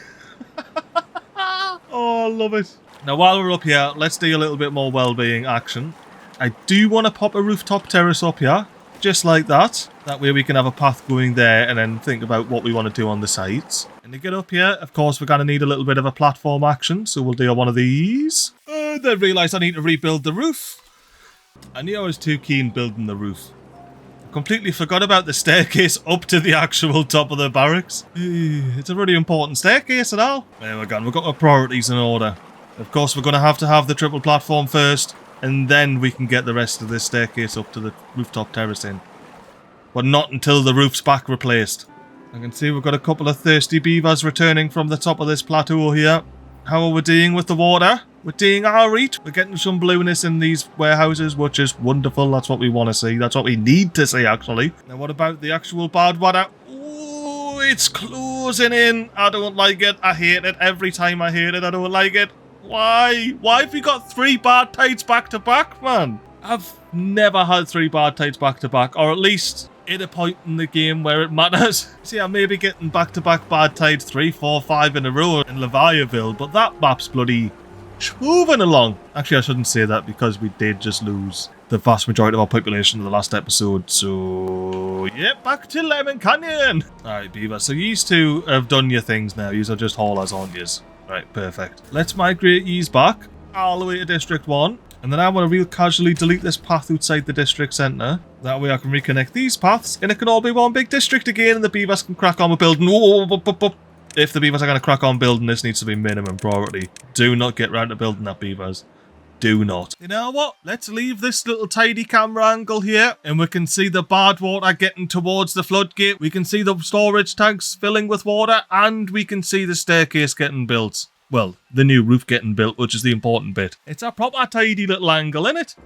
Oh, I love it. Now, while we're up here, let's do a little bit more well-being action. I do want to pop a rooftop terrace up here, just like that. That way we can have a path going there and then think about what we want to do on the sides. And to get up here, of course, we're going to need a little bit of a platform action, so we'll do one of these. Then realise I need to rebuild the roof. I knew I was too keen building the roof. I completely forgot about the staircase up to the actual top of the barracks. It's a really important staircase and all. There we go, we've got our priorities in order. Of course, we're going to have the triple platform first, and then we can get the rest of this staircase up to the rooftop terrace in. But not until the roof's back replaced. I can see we've got a couple of thirsty beavers returning from the top of this plateau here. How are we doing with the water? We're doing alright. We're getting some blueness in these warehouses, which is wonderful. That's what we want to see. That's what we need to see, actually. Now, what about the actual bad water? Oh, it's closing in. I don't like it. I hate it. Every time I hate it, I don't like it. Why? Why have we got 3 Badtides back to back, man? I've never had 3 Badtides back to back, or at least at a point in the game where it matters. See, I may be getting back to back Badtides 3, 4, 5 in a row in Leviaville, but that map's bloody moving along. Actually, I shouldn't say that because we did just lose the vast majority of our population in the last episode. So, yeah, back to Lemon Canyon. Alright, Beaver, so yous two have done your things now. Yous are just haulers, aren't yous? Right, perfect. Let's migrate yous back all the way to District 1. And then I want to real casually delete this path outside the district centre. That way I can reconnect these paths and it can all be one big district again and the beavers can crack on with building. If the beavers are going to crack on building, this needs to be minimum priority. Do not get round to building that, beavers. Do not. You know what? Let's leave this little tidy camera angle here and we can see the bad water getting towards the floodgate. We can see the storage tanks filling with water and we can see the staircase getting built. Well, the new roof getting built, which is the important bit. It's a proper tidy little angle, innit?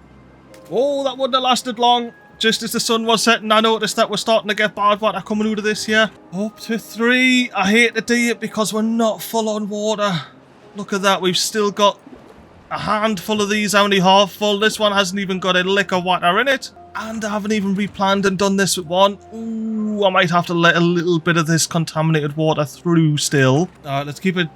Oh, that wouldn't have lasted long. Just as the sun was setting, I noticed that we're starting to get bad water coming out of this here. Up to 3. I hate to do it because we're not full on water. Look at that. We've still got a handful of these, only half full. This one hasn't even got a lick of water in it. And I haven't even replanted and done this with one. Ooh, I might have to let a little bit of this contaminated water through still. Alright, let's keep a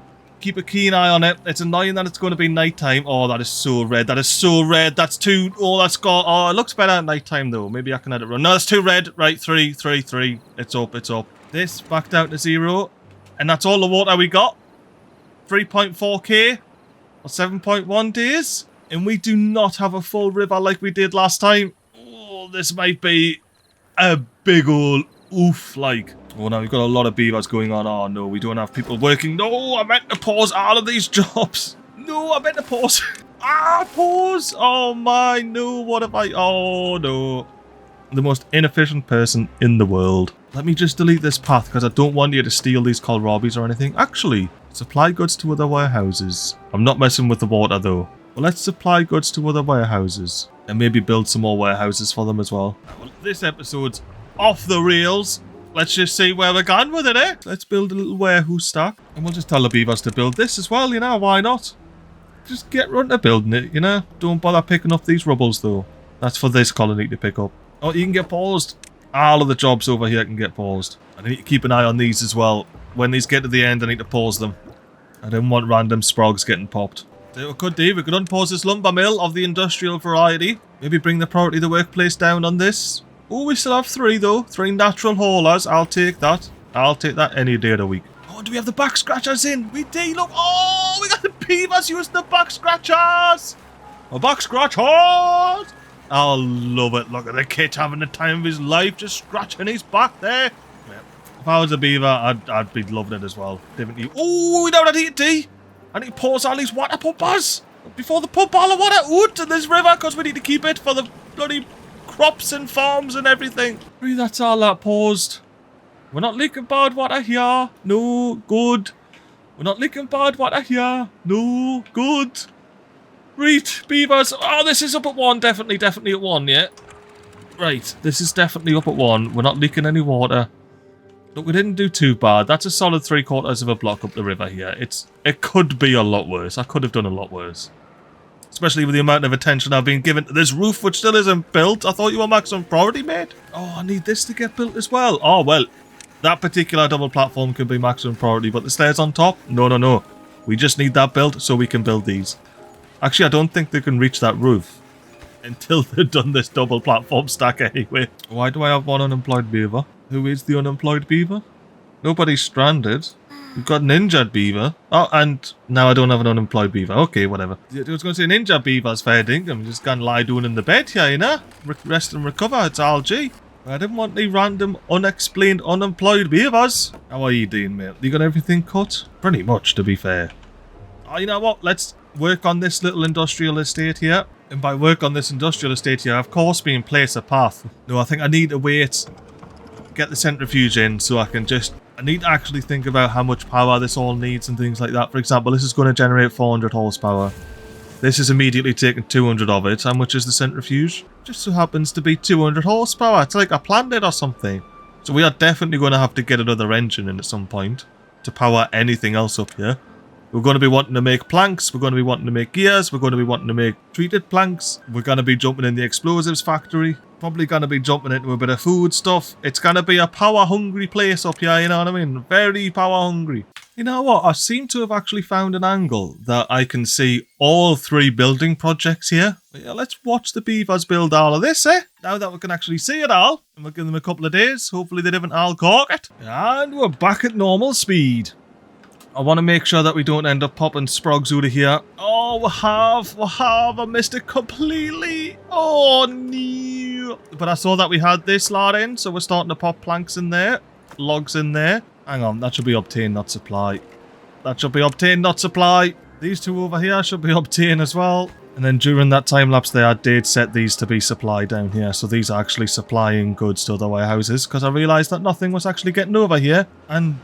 keen eye on it. It's annoying that it's going to be nighttime. Oh, that is so red. That is so red. That's too... Oh, that's got... Oh, it looks better at nighttime, though. Maybe I can let it run. No, it's too red. Right, 3. It's up, it's up. This back down to 0. And that's all the water we got. 3.4k. Or 7.1 days. And we do not have a full river like we did last time. Oh, this might be a big old oof, like... Oh, now we've got a lot of beavers going on. Oh, no, we don't have people working. No, I meant to pause all of these jobs. No, I meant to pause. Pause. Oh, my, no, what have I... Oh, no. The most inefficient person in the world. Let me just delete this path because I don't want you to steal these kohlrabis or anything. Actually, supply goods to other warehouses. I'm not messing with the water, though. Well, let's supply goods to other warehouses. And maybe build some more warehouses for them as well. Well, this episode's off the rails. Let's just see where we're going with it, eh? Let's build a little warehouse stack. And we'll just tell the beavers to build this as well, you know, why not? Just get run to building it, you know? Don't bother picking up these rubbles, though. That's for this colony to pick up. Oh, you can get paused. All of the jobs over here can get paused. I need to keep an eye on these as well. When these get to the end, I need to pause them. I don't want random sprogs getting popped. So we could do, we could unpause this lumber mill of the industrial variety. Maybe bring the priority of the workplace down on this. Oh, we still have 3 though. 3 natural haulers. I'll take that. I'll take that any day of the week. Oh, do we have the backscratchers in? We do. Look. Oh, we got the beavers using the backscratchers. The backscratchers. I love it. Look at the kid having the time of his life, just scratching his back there. Yeah. If I was a beaver, I'd be loving it as well. Definitely. Oh, we don't need tea. I need to pause all these water pumpers before they pump all the water out in this river because we need to keep it for the bloody crops and farms and everything. That's all that paused. We're not leaking bad water here. No, good. We're not leaking bad water here. No, good. Right, beavers. Oh, this is up at 1. Definitely at 1, yeah. Right, this is definitely up at 1. We're not leaking any water. Look, we didn't do too bad. That's a solid 3/4 of a block up the river here. It could be a lot worse. I could have done a lot worse. Especially with the amount of attention I've been given to this roof, which still isn't built. I thought you were maximum priority, mate. Oh, I need this to get built as well. Oh, well. That particular double platform can be maximum priority, but the stairs on top? No, no, no. We just need that built so we can build these. Actually, I don't think they can reach that roof until they've done this double platform stack anyway. Why do I have one unemployed beaver? Who is the unemployed beaver? Nobody's stranded. We've got an injured beaver. Oh, and now I don't have an unemployed beaver. Okay, whatever. I was going to say an injured beaver's fair dinkum. I'm just going to lie down in the bed here, you know? Rest and recover. It's RG. I didn't want any random, unexplained, unemployed beavers. How are you doing, mate? You got everything cut? Pretty much, to be fair. Oh, you know what? Let's work on this little industrial estate here. And by work on this industrial estate here, of course, being place a path. No, I think I need to wait, get the centrifuge in so I can just... I need to actually think about how much power this all needs and things like that. For example, this is going to generate 400 horsepower. This is immediately taking 200 of it. How much is the centrifuge? Just so happens to be 200 horsepower. It's like I planned it or something. So we are definitely going to have to get another engine in at some point to power anything else up here. We're going to be wanting to make planks. We're going to be wanting to make gears. We're going to be wanting to make treated planks. We're going to be jumping in the explosives factory. Probably going to be jumping into a bit of food stuff. It's going to be a power-hungry place up here, you know what I mean? Very power-hungry. You know what? I seem to have actually found an angle that I can see all 3 building projects here. But yeah, let's watch the beavers build all of this, eh? Now that we can actually see it all. And we'll give them a couple of days. Hopefully they didn't all cork it. And we're back at normal speed. I want to make sure that we don't end up popping sprogs out of here. Oh, we have. I missed it completely. Oh, no. But I saw that we had this lot in, so we're starting to pop planks in there. Logs in there. Hang on, that should be obtain, not supply. That should be obtain, not supply. These 2 over here should be obtain as well. And then during that time lapse there, I did set these to be supply down here. So these are actually supplying goods to other warehouses, because I realised that nothing was actually getting over here. And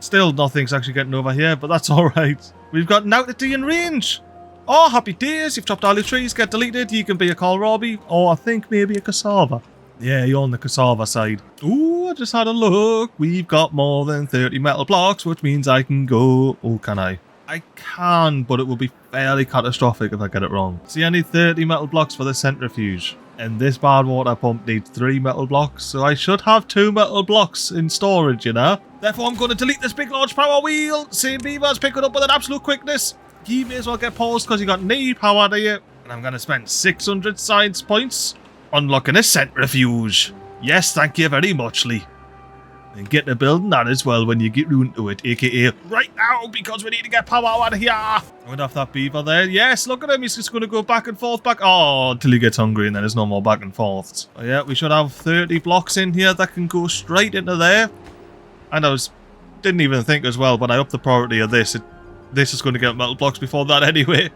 still nothing's actually getting over here, but that's alright. We've got an out in range. Oh, happy days. You've chopped all your trees, get deleted. You can be a kohlrabi, or I think maybe a cassava. Yeah, you're on the cassava side. Ooh, I just had a look. We've got more than 30 metal blocks, which means I can go... Oh, can I? I can, but it will be fairly catastrophic if I get it wrong. See, I need 30 metal blocks for the centrifuge. And this bad water pump needs 3 metal blocks, so I should have 2 metal blocks in storage, you know? Therefore, I'm going to delete this big, large power wheel. Same beavers, pick it up with an absolute quickness. You may as well get paused because you got no power to you. And I'm going to spend 600 science points unlocking a centrifuge. Yes, thank you very much, Lee. And get to building that as well when you get round to it, aka right now, because we need to get power out of here. Going off that beaver there. Yes, look at him. He's just going to go back and forth, until he gets hungry and then there's no more back and forths. Oh, yeah, we should have 30 blocks in here that can go straight into there. And didn't even think as well, but I upped the priority of this. This is going to get metal blocks before that anyway.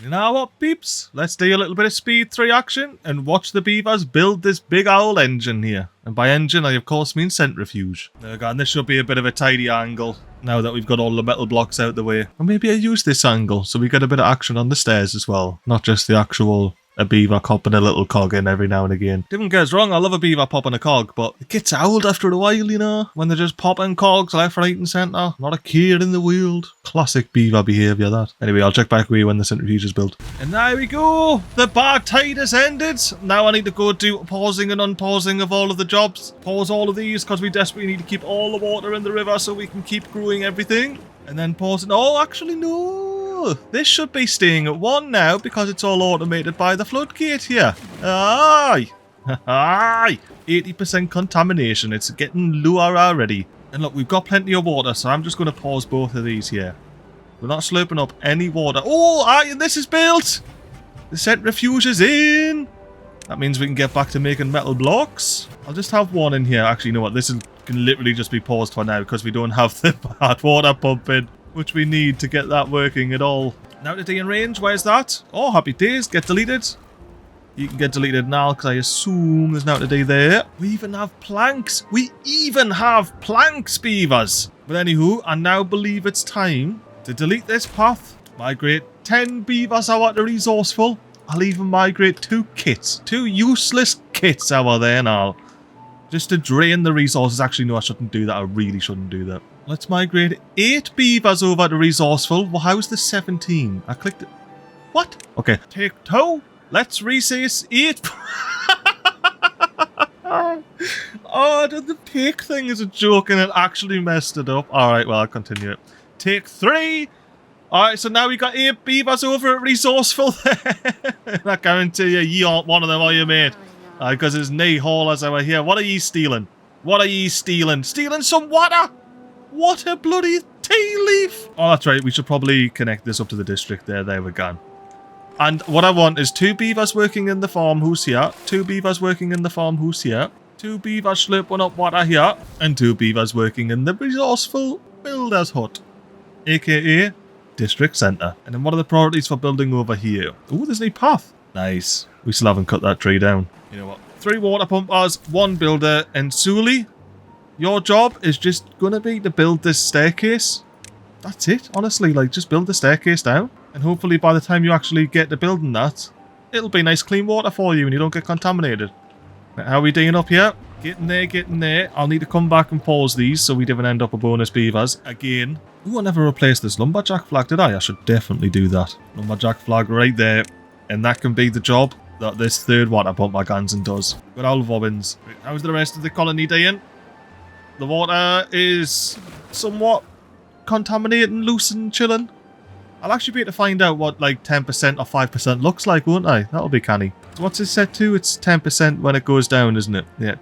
You know what, peeps? Let's do a little bit of speed 3 action and watch the beavers build this big old engine here. And by engine, I of course mean centrifuge. There we go, and this should be a bit of a tidy angle now that we've got all the metal blocks out the way. Or maybe I use this angle so we get a bit of action on the stairs as well. Not just the actual... a beaver popping a little cog in every now and again. Don't get us wrong, I love a beaver popping a cog, but it gets old after a while, you know, when they're just popping cogs left, right and centre. Not a care in the world. Classic beaver behaviour, that. Anyway, I'll check back with you when the centrifuge is built. And there we go! The bad tide has ended! Now I need to go do pausing and unpausing of all of the jobs. Pause all of these, because we desperately need to keep all the water in the river so we can keep growing everything. And then pausing... Oh, actually, no! This should be staying at 1 now because it's all automated by the floodgate here. Aye! Aye! 80% contamination. It's getting lower already. And look, we've got plenty of water, so I'm just going to pause both of these here. We're not slurping up any water. Oh, aye, and this is built! The centrifuge is in! That means we can get back to making metal blocks. I'll just have 1 in here. Actually, you know what? This can literally just be paused for now because we don't have the bad water pumping, which we need to get that working at all. Now to D in range, where's that? Oh, happy days, get deleted. You can get deleted now because I assume there's now to D there. We even have planks. We even have planks, beavers. But anywho, I now believe it's time to delete this path. Migrate 10 beavers out to resourceful. I'll even migrate 2 kits. 2 useless kits out there now. Just to drain the resources. Actually, no, I shouldn't do that. I really shouldn't do that. Let's migrate 8 beavers over to resourceful. Well, how's the 17? I clicked it. What? Okay. Take 2. Let's resource 8. Oh, the take thing is a joke and it actually messed it up. Alright, well, I'll continue it. Take 3. Alright, so now we got 8 beavers over at Resourceful. I guarantee you aren't one of them, are you, mate? Because there's knee haulers over here. What are ye stealing? What are ye stealing? Stealing some water? What a bloody tea leaf! Oh, that's right. We should probably connect this up to the district there. There we go. And what I want is 2 beavers working in the farmhouse here. 2 beavers working in the farmhouse here. 2 beavers slurping up water here. And 2 beavers working in the Resourceful Builder's Hut. AKA District Centre. And then what are the priorities for building over here? Oh, there's a path. Nice. We still haven't cut that tree down. You know what? 3 water pumpers, 1 builder, and Sully, your job is just going to be to build this staircase. That's it, honestly. Like, just build the staircase down. And hopefully by the time you actually get to building that, it'll be nice clean water for you and you don't get contaminated. Now, how are we doing up here? Getting there, getting there. I'll need to come back and pause these so we didn't end up with bonus beavers again. Ooh, I never replaced this lumberjack flag, did I? I should definitely do that. Lumberjack flag right there. And that can be the job that this 3rd water pump Ganson does. Good old Bobbins. How's the rest of the colony doing? The water is somewhat contaminating, loose and chilling. I'll actually be able to find out what like 10% or 5% looks like, won't I? That'll be canny. So what's it set to? It's 10% when it goes down, isn't it? Yeah.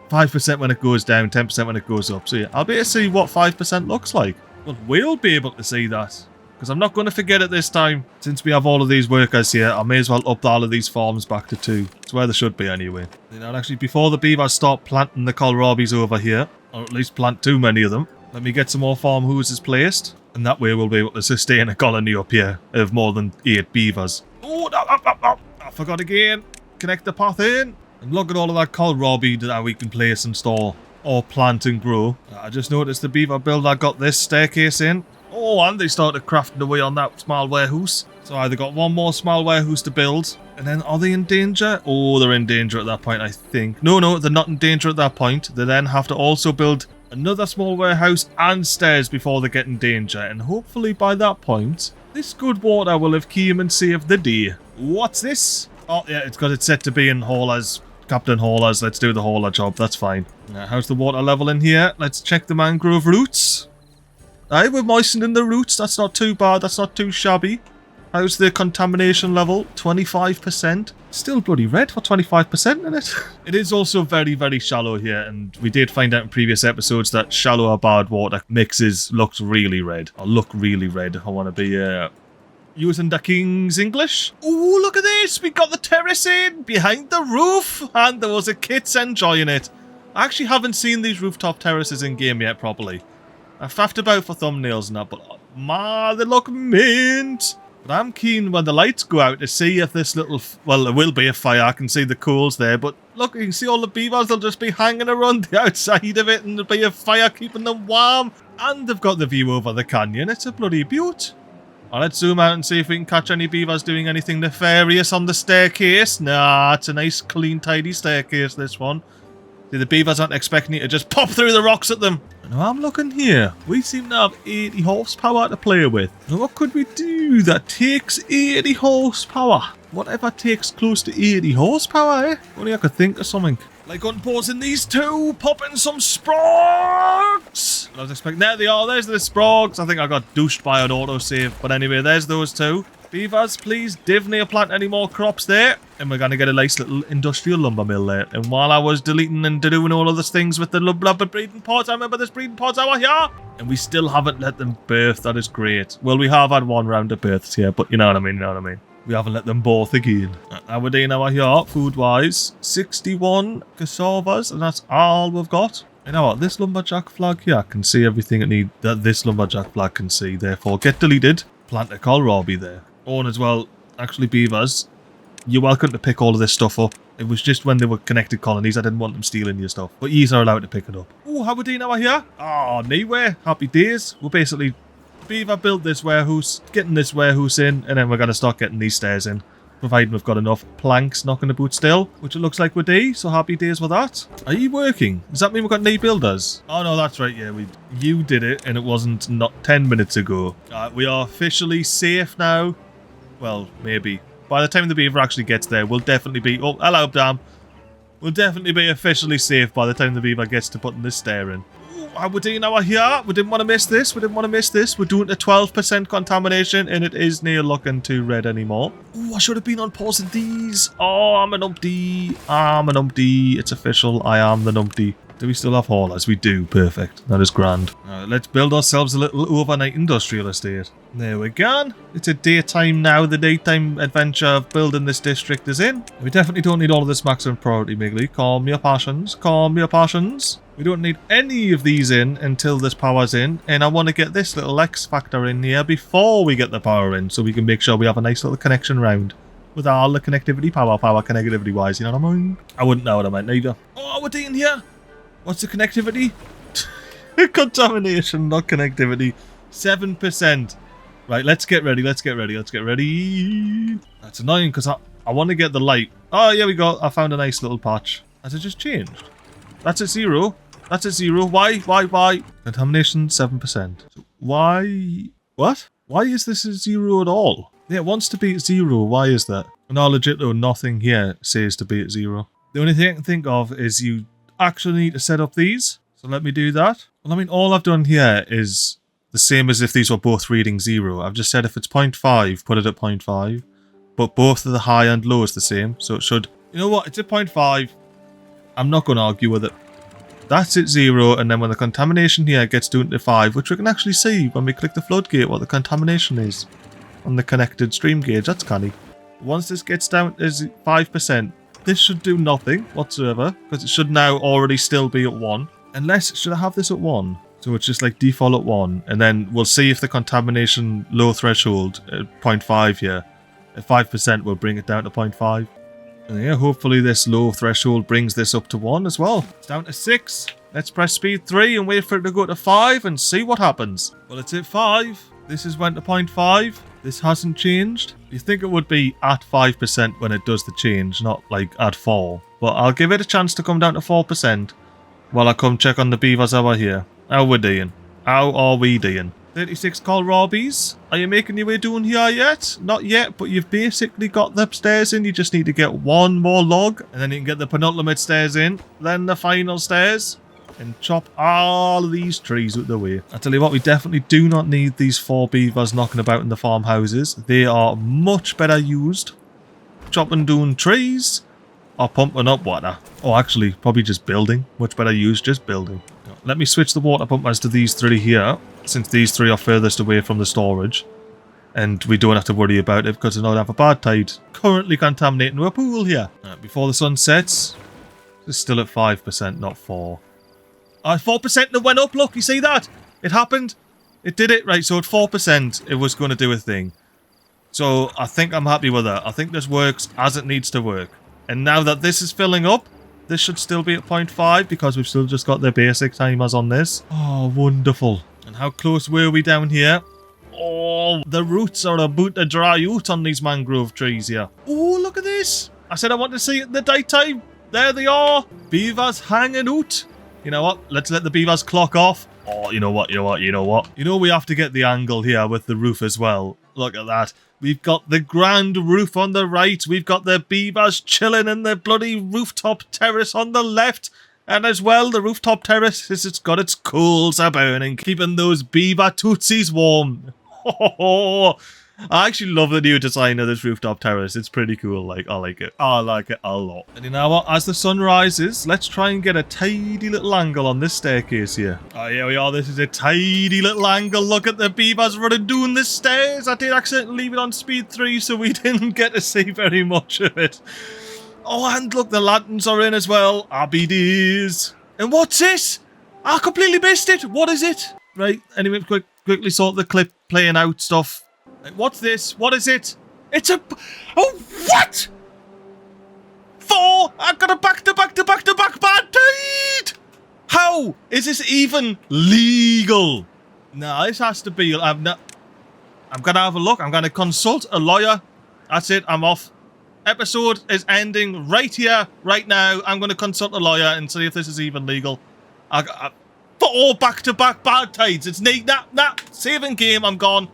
5% when it goes down, 10% when it goes up. So yeah, I'll be able to see what 5% looks like. Well, we'll be able to see that. Because I'm not going to forget it this time. Since we have all of these workers here, I may as well up all of these farms back to 2. It's where they should be anyway. You know, actually, before the beavers start planting the kohlrabis over here, or at least plant too many of them, let me get some more farmhouses placed. And that way we'll be able to sustain a colony up here of more than 8 beavers. Oh, no, I forgot again. Connect the path in. And look at all of that kohlrabi that we can place and store. Or plant and grow. I just noticed the beaver builder got this staircase in. Oh, and they started crafting away on that small warehouse. So either got one more small warehouse to build. And then are they in danger? Oh, they're in danger at that point, I think. No, they're not in danger at that point. They then have to also build another small warehouse and stairs before they get in danger. And hopefully by that point, this good water will have came and saved the day. What's this? Oh, yeah, it's got it set to be in haulers. Captain Haulers, let's do the hauler job. That's fine. Now, how's the water level in here? Let's check the mangrove roots. Aye, we're moistening the roots. That's not too bad. That's not too shabby. How's the contamination level? 25%. Still bloody red for 25% in it. It is also very, very shallow here. And we did find out in previous episodes that shallower bad water mixes looks really red. Or look really red. I want to be using the King's English. Ooh, look at this. We got the terrace in behind the roof. And there was a kids enjoying it. I actually haven't seen these rooftop terraces in game yet properly. I've faffed about for thumbnails and that, but man, they look mint. But I'm keen when the lights go out to see if this little, well, there will be a fire. I can see the coals there, but look, you can see all the beavers. They'll just be hanging around the outside of it, and there'll be a fire keeping them warm. And they've got the view over the canyon. It's a bloody beaut. Well, let's zoom out and see if we can catch any beavers doing anything nefarious on the staircase. Nah, it's a nice, clean, tidy staircase, this one. See, the beavers aren't expecting you to just pop through the rocks at them. Now I'm looking here. We seem to have 80 horsepower to play with. Now what could we do that takes 80 horsepower? Whatever takes close to 80 horsepower, eh? Only I could think of something. Like unpausing these 2, popping some sprogs. I was expecting, there they are, there's the sprogs. I think I got douched by an autosave. But anyway, there's those 2. Beavers, please div near plant any more crops there. And we're going to get a nice little industrial lumber mill there. And while I was deleting and doing all of those things with the lumber breeding pods, I remember this breeding pods over here. And we still haven't let them birth. That is great. Well, we have had 1 round of births here, but you know what I mean, you know what I mean. We haven't let them both again. Now we're doing over here, food-wise, 61 cassavas, and that's all we've got. You know what, this lumberjack flag here can see everything that this lumberjack flag can see. Therefore, get deleted. Plant a kohlrabi there. Oh, and as well, actually, beavers, you're welcome to pick all of this stuff up. It was just when they were connected colonies, I didn't want them stealing your stuff. But yous are allowed to pick it up. Oh, how we doing over here? Oh, anyway, happy days. We're basically, beaver built this warehouse, getting this warehouse in, and then we're going to start getting these stairs in. Providing we've got enough planks knocking about still, which it looks like we do, so happy days with that. Are you working? Does that mean we've got knee builders? Oh no, that's right, yeah, you did it, and it wasn't not 10 minutes ago. We are officially safe now. Well, maybe. By the time the beaver actually gets there, we'll definitely be... Oh, hello, damn. We'll definitely be officially safe by the time the beaver gets to putting this stair in. We're doing our here. We didn't want to miss this. We didn't want to miss this. We're doing a 12% contamination, and it is near looking too red anymore. Ooh, I should have been on pause of these. Oh, I'm an umpty. I'm an umpty. It's official. I am the numpty. Do we still have haulers? We do. Perfect. That is grand. Let's build ourselves a little overnight industrial estate. There we go. It's a daytime now. The daytime adventure of building this district is in. We definitely don't need all of this maximum priority, MiGly. Calm your passions. Calm your passions. We don't need any of these in until this power's in. And I want to get this little X factor in here before we get the power in, so we can make sure we have a nice little connection round with all the connectivity, power connectivity wise. You know what I mean? I wouldn't know what I meant neither. Oh, we're doing here. What's the connectivity? Contamination, not connectivity. 7%. Right, let's get ready. Let's get ready. Let's get ready. That's annoying because I want to get the light. Oh, here we go. I found a nice little patch. Has it just changed? That's at 0. That's at 0. Why? Contamination 7%. So why? What? Why is this at 0 at all? Yeah, it wants to be at 0. Why is that? No, legit though, nothing here says to be at 0. The only thing I can think of is you actually need to set up these. So let me do that. Well, I mean, all I've done here is the same as if these were both reading 0. I've just said if it's 0.5, put it at 0.5. But both of the high and low is the same. So it should... You know what? It's at 0.5. I'm not going to argue with it. That's at 0. And then when the contamination here gets down to 5, which we can actually see when we click the floodgate what the contamination is on the connected stream gauge. That's canny. Once this gets down to 5%, this should do nothing whatsoever, because it should now already still be at 1. Unless, should I have this at 1? So it's just like default at 1, and then we'll see if the contamination low threshold at 0.5 here, at 5% will bring it down to 0.5. And yeah, hopefully this low threshold brings this up to 1 as well. It's down to 6. Let's press speed 3 and wait for it to go to 5 and see what happens. Well, it's at 5. This is went to 0.5. This hasn't changed. You think it would be at 5% when it does the change, not like at 4. But I'll give it a chance to come down to 4% while I come check on the beavers over here. How we doing? How are we doing? 36 kohlrabies. Are you making your way down here yet? Not yet, but you've basically got the stairs in. You just need to get one more log, and then you can get the penultimate stairs in, then the final stairs, and chop all of these trees out the way. I tell you what, we definitely do not need these 4 beavers knocking about in the farmhouses. They are much better used chopping down trees or pumping up water. Or actually, probably just building. Much better used just building. Let me switch the water pumpers to these 3 here, since these 3 are furthest away from the storage. And we don't have to worry about it because we don't have a bad tide currently contaminating our pool here. Before the sun sets, it's still at 5%, not 4. 4% and it went up, look, you see that? It happened. It did it, right, so at 4% it was going to do a thing. So I think I'm happy with that. I think this works as it needs to work. And now that this is filling up, this should still be at 0.5 because we've still just got the basic timers on this. Oh, wonderful. And how close were we down here? Oh, the roots are about to dry out on these mangrove trees here. Oh, look at this. I said I want to see it in the daytime. There they are. Beavers hanging out. You know what? Let's let the beavers clock off. Oh, you know what? You know we have to get the angle here with the roof as well. Look at that. We've got the grand roof on the right. We've got the beavers chilling in the bloody rooftop terrace on the left. And as well, the rooftop terrace, it's got its coals a burning, keeping those beaver tootsies warm. I actually love the new design of this rooftop terrace. It's pretty cool. Like, I like it. I like it a lot. And you know what? As the sun rises, let's try and get a tidy little angle on this staircase here. Oh, here we are. This is a tidy little angle. Look at the beavers running down the stairs. I did accidentally leave it on speed 3, so we didn't get to see very much of it. Oh, and look, the lanterns are in as well. Happy days. And what's this? I completely missed it. What is it? Right. Anyway, quickly sort the clip playing out stuff. What's this? What is it? It's a... Oh, what? 4! I've got a back-to-back Badtide! How is this even legal? No, this has to be... I'm going to have a look. I'm going to consult a lawyer. That's it. I'm off. Episode is ending right here, right now. I'm going to consult a lawyer and see if this is even legal. 4 back-to-back Badtides. It's neat. Nah. Saving game. I'm gone.